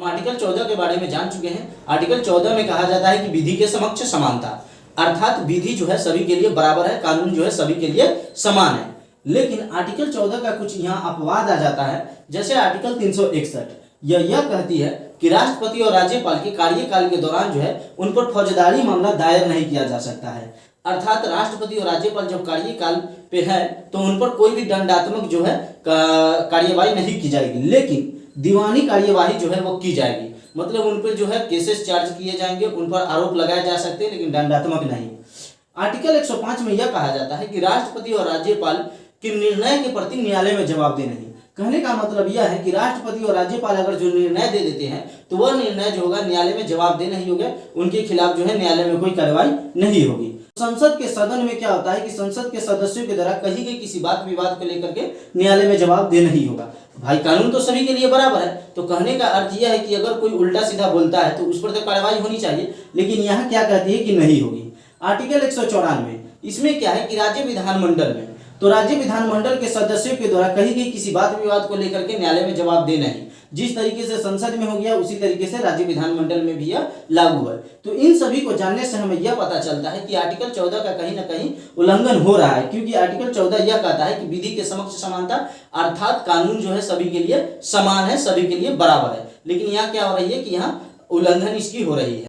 हम आर्टिकल 14 के बारे में जान चुके हैं। आर्टिकल 14 में कहा जाता है कि विधि के समक्ष समानता, अर्थात विधि जो है सभी के लिए बराबर है, कानून जो है सभी के लिए समान है। लेकिन आर्टिकल 14 का कुछ यहाँ अपवाद आ जाता है। जैसे आर्टिकल 361 यह कहती है कि राष्ट्रपति और राज्यपाल के कार्यकाल के दौरान जो है उन पर फौजदारी मामला दायर नहीं किया जा सकता है। अर्थात राष्ट्रपति और राज्यपाल जब कार्यकाल पे है तो उन पर कोई भी दंडात्मक जो है कार्यवाही नहीं की जाएगी, लेकिन दीवानी कार्यवाही जो है वो की जाएगी। मतलब उन पर जो है केसेस चार्ज किए जाएंगे, उन पर आरोप लगाए जा सकते हैं, लेकिन दंडात्मक नहीं। आर्टिकल 105 में यह कहा जाता है कि राष्ट्रपति और राज्यपाल के निर्णय के प्रति न्यायालय में जवाबदेह नहीं। कहने का मतलब यह है कि राष्ट्रपति और राज्यपाल अगर जो निर्णय दे देते हैं तो वह निर्णय जो होगा न्यायालय में जवाबदेह नहीं होगा, उनके खिलाफ जो है न्यायालय में कोई कार्रवाई नहीं होगी। संसद के सदन में क्या होता है कि संसद के सदस्यों के द्वारा कही गई किसी बात विवाद को लेकर के न्यायालय में जवाबदेह नहीं होगा। भाई कानून तो सभी के लिए बराबर है, तो कहने का अर्थ यह है कि अगर कोई उल्टा सीधा बोलता है तो उस पर तो कार्रवाई होनी चाहिए, लेकिन यहाँ क्या कहती है कि नहीं होगी। आर्टिकल 194 इसमें क्या है कि राज्य विधानमंडल में तो राज्य विधानमंडल के सदस्यों के द्वारा कही गई किसी बात विवाद को लेकर के न्यायालय में जवाब दे नहीं। जिस तरीके से संसद में हो गया उसी तरीके से राज्य विधानमंडल में भी यह लागू है। तो इन सभी को जानने से हमें यह पता चलता है कि आर्टिकल 14 का कहीं ना कहीं उल्लंघन हो रहा है, क्योंकि आर्टिकल 14 यह कहता है कि विधि के समक्ष समानता, अर्थात कानून जो है सभी के लिए समान है, सभी के लिए बराबर है। लेकिन यहाँ क्या हो रही है कि यहाँ उल्लंघन इसकी हो रही है।